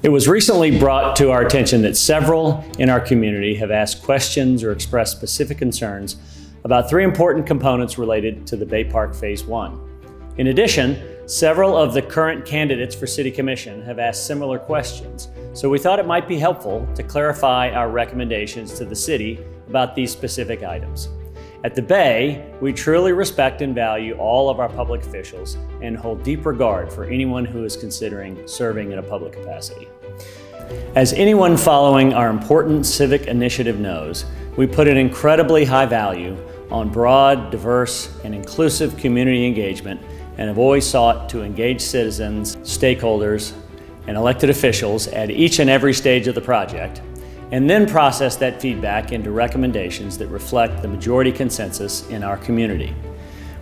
It was recently brought to our attention that several in our community have asked questions or expressed specific concerns about three important components related to the Bay Park Phase 1. In addition, several of the current candidates for City Commission have asked similar questions, so we thought it might be helpful to clarify our recommendations to the City about these specific items. At the Bay, we truly respect and value all of our public officials and hold deep regard for anyone who is considering serving in a public capacity. As anyone following our important civic initiative knows, we put an incredibly high value on broad, diverse, and inclusive community engagement and have always sought to engage citizens, stakeholders, and elected officials at each and every stage of the project, and then process that feedback into recommendations that reflect the majority consensus in our community.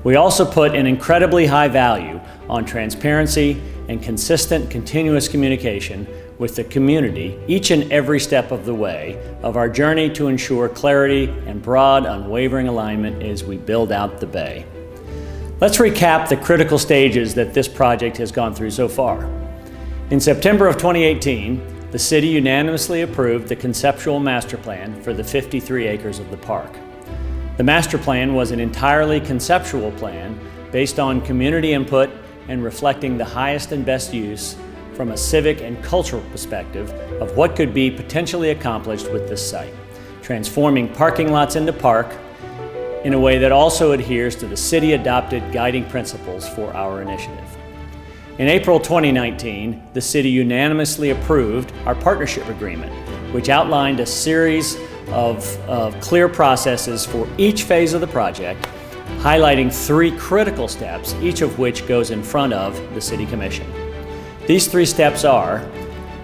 We also put an incredibly high value on transparency and consistent, continuous communication with the community each and every step of the way of our journey to ensure clarity and broad, unwavering alignment as we build out the Bay. Let's recap the critical stages that this project has gone through so far. In September of 2018, the City unanimously approved the conceptual master plan for the 53 acres of the park. The master plan was an entirely conceptual plan based on community input and reflecting the highest and best use from a civic and cultural perspective of what could be potentially accomplished with this site, transforming parking lots into park in a way that also adheres to the City-adopted guiding principles for our initiative. In April 2019, the City unanimously approved our partnership agreement, which outlined a series of clear processes for each phase of the project, highlighting three critical steps, each of which goes in front of the City Commission. These three steps are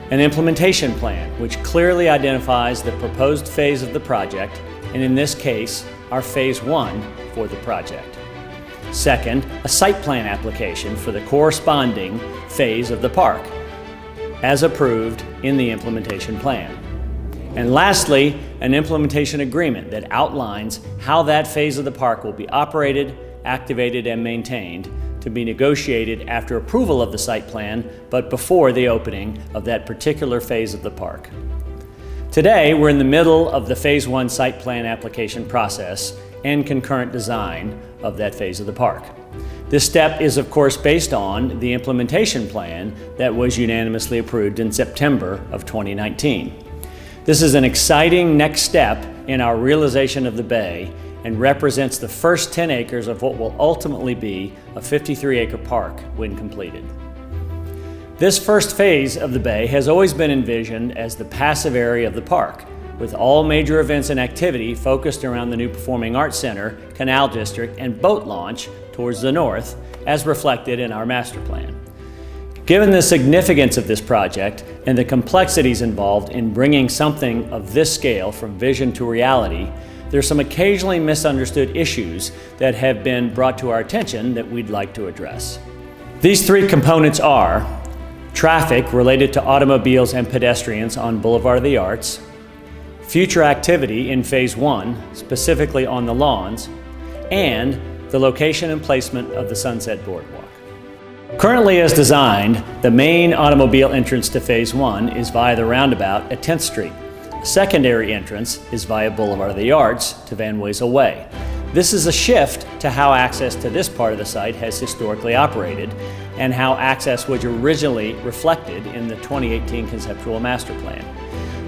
an implementation plan, which clearly identifies the proposed phase of the project, and in this case, our Phase 1 for the project. Second, a site plan application for the corresponding phase of the park, as approved in the implementation plan. And lastly, an implementation agreement that outlines how that phase of the park will be operated, activated, and maintained, to be negotiated after approval of the site plan, but before the opening of that particular phase of the park. Today, we're in the middle of the Phase 1 site plan application process and concurrent design of that phase of the park. This step is, of course, based on the implementation plan that was unanimously approved in September of 2019. This is an exciting next step in our realization of the Bay and represents the first 10 acres of what will ultimately be a 53-acre park when completed. This first phase of the Bay has always been envisioned as the passive area of the park, with all major events and activity focused around the new Performing Arts Center, Canal District, and boat launch towards the north, as reflected in our master plan. Given the significance of this project and the complexities involved in bringing something of this scale from vision to reality, there's some occasionally misunderstood issues that have been brought to our attention that we'd like to address. These three components are traffic related to automobiles and pedestrians on Boulevard of the Arts, future activity in Phase 1, specifically on the lawns, and the location and placement of the Sunset Boardwalk. Currently as designed, the main automobile entrance to Phase 1 is via the roundabout at 10th Street. A secondary entrance is via Boulevard of the Arts to Van Wezel Way. This is a shift to how access to this part of the site has historically operated and how access was originally reflected in the 2018 Conceptual Master Plan.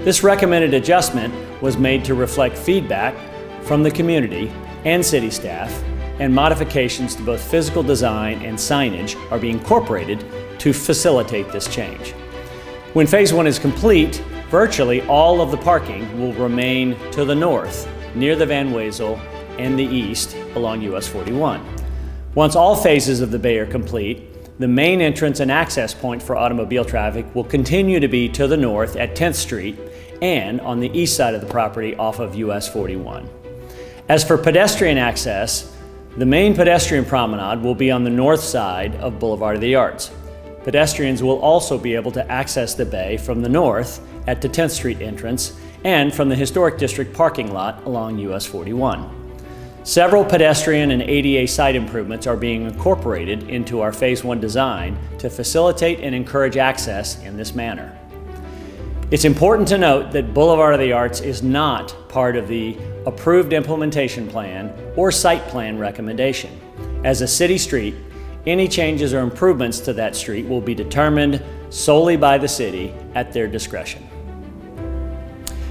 This recommended adjustment was made to reflect feedback from the community and city staff, and modifications to both physical design and signage are being incorporated to facilitate this change. When Phase 1 is complete, virtually all of the parking will remain to the north, near the Van Wezel, and the east along US 41. Once all phases of the Bay are complete, the main entrance and access point for automobile traffic will continue to be to the north at 10th Street and on the east side of the property off of US 41. As for pedestrian access, the main pedestrian promenade will be on the north side of Boulevard of the Arts. Pedestrians will also be able to access the Bay from the north at the 10th Street entrance and from the Historic District parking lot along US 41. Several pedestrian and ADA site improvements are being incorporated into our Phase 1 design to facilitate and encourage access in this manner. It's important to note that Boulevard of the Arts is not part of the approved implementation plan or site plan recommendation. As a city street, any changes or improvements to that street will be determined solely by the city at their discretion.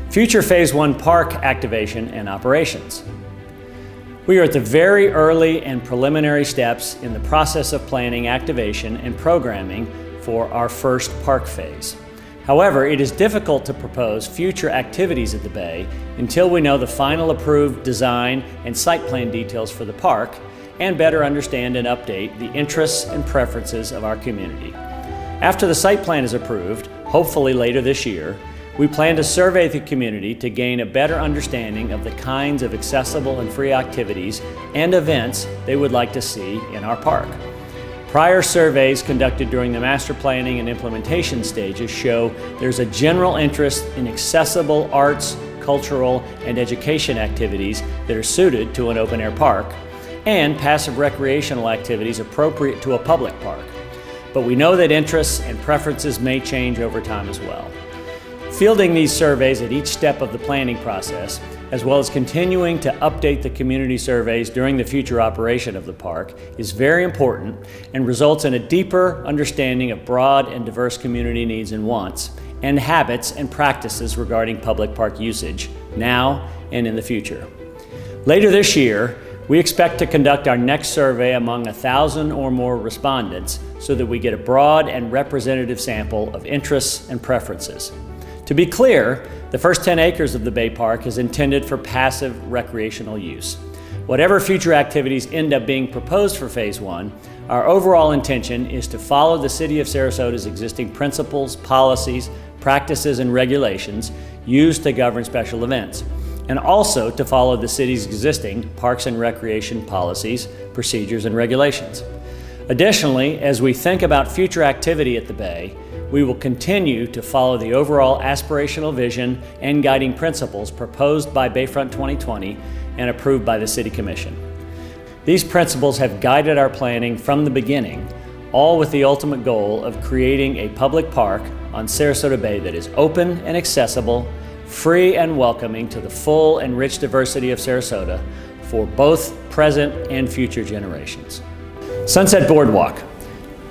Future Phase 1 park activation and operations. We are at the very early and preliminary steps in the process of planning activation and programming for our first park phase. However, it is difficult to propose future activities at the Bay until we know the final approved design and site plan details for the park and better understand and update the interests and preferences of our community. After the site plan is approved, hopefully later this year, we plan to survey the community to gain a better understanding of the kinds of accessible and free activities and events they would like to see in our park. Prior surveys conducted during the master planning and implementation stages show there's a general interest in accessible arts, cultural, and education activities that are suited to an open-air park, and passive recreational activities appropriate to a public park. But we know that interests and preferences may change over time as well. Fielding these surveys at each step of the planning process, as well as continuing to update the community surveys during the future operation of the park, is very important and results in a deeper understanding of broad and diverse community needs and wants, and habits and practices regarding public park usage, now and in the future. Later this year, we expect to conduct our next survey among 1,000 or more respondents so that we get a broad and representative sample of interests and preferences. To be clear, the first 10 acres of the Bay Park is intended for passive recreational use. Whatever future activities end up being proposed for Phase 1, our overall intention is to follow the City of Sarasota's existing principles, policies, practices, and regulations used to govern special events, and also to follow the city's existing parks and recreation policies, procedures, and regulations. Additionally, as we think about future activity at the Bay, we will continue to follow the overall aspirational vision and guiding principles proposed by Bayfront 2020 and approved by the City Commission. These principles have guided our planning from the beginning, all with the ultimate goal of creating a public park on Sarasota Bay that is open and accessible, free and welcoming to the full and rich diversity of Sarasota for both present and future generations. Sunset Boardwalk.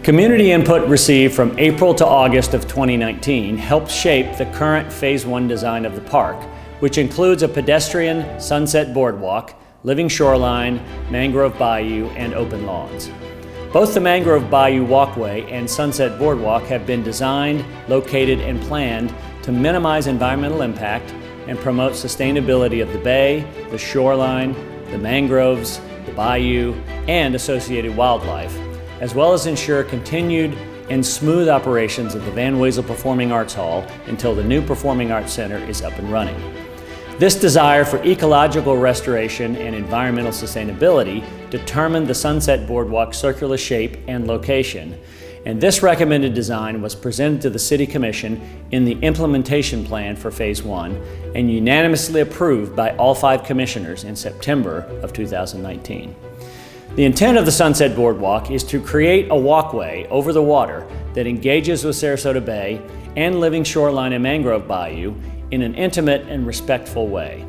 Community input received from April to August of 2019 helped shape the current Phase 1 design of the park, which includes a pedestrian Sunset Boardwalk, living shoreline, mangrove bayou, and open lawns. Both the Mangrove Bayou Walkway and Sunset Boardwalk have been designed, located, and planned to minimize environmental impact and promote sustainability of the bay, the shoreline, the mangroves, the bayou, and associated wildlife, as well as ensure continued and smooth operations of the Van Wezel Performing Arts Hall until the new Performing Arts Center is up and running. This desire for ecological restoration and environmental sustainability determined the Sunset Boardwalk circular shape and location, and this recommended design was presented to the City Commission in the implementation plan for Phase 1 and unanimously approved by all 5 commissioners in September of 2019. The intent of the Sunset Boardwalk is to create a walkway over the water that engages with Sarasota Bay and living shoreline and mangrove bayou in an intimate and respectful way.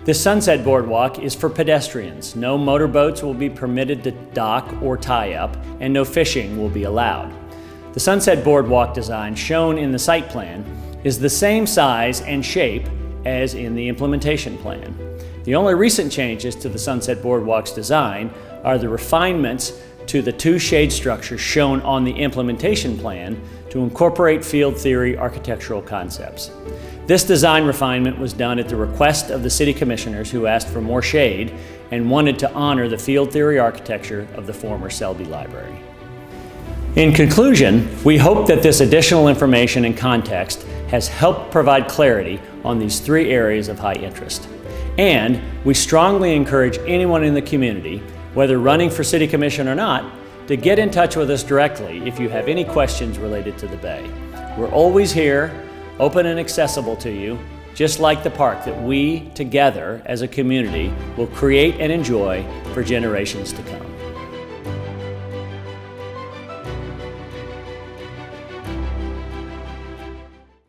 This Sunset Boardwalk is for pedestrians. No motorboats will be permitted to dock or tie up, and no fishing will be allowed. The Sunset Boardwalk design shown in the site plan is the same size and shape as in the implementation plan. The only recent changes to the Sunset Boardwalk's design are the refinements to the 2 shade structures shown on the implementation plan to incorporate field theory architectural concepts. This design refinement was done at the request of the City Commissioners who asked for more shade and wanted to honor the field theory architecture of the former Selby Library. In conclusion, we hope that this additional information and context has helped provide clarity on these 3 areas of high interest. And we strongly encourage anyone in the community, whether running for City Commission or not, to get in touch with us directly if you have any questions related to the Bay. We're always here, open and accessible to you, just like the park that we, together as a community, will create and enjoy for generations to come.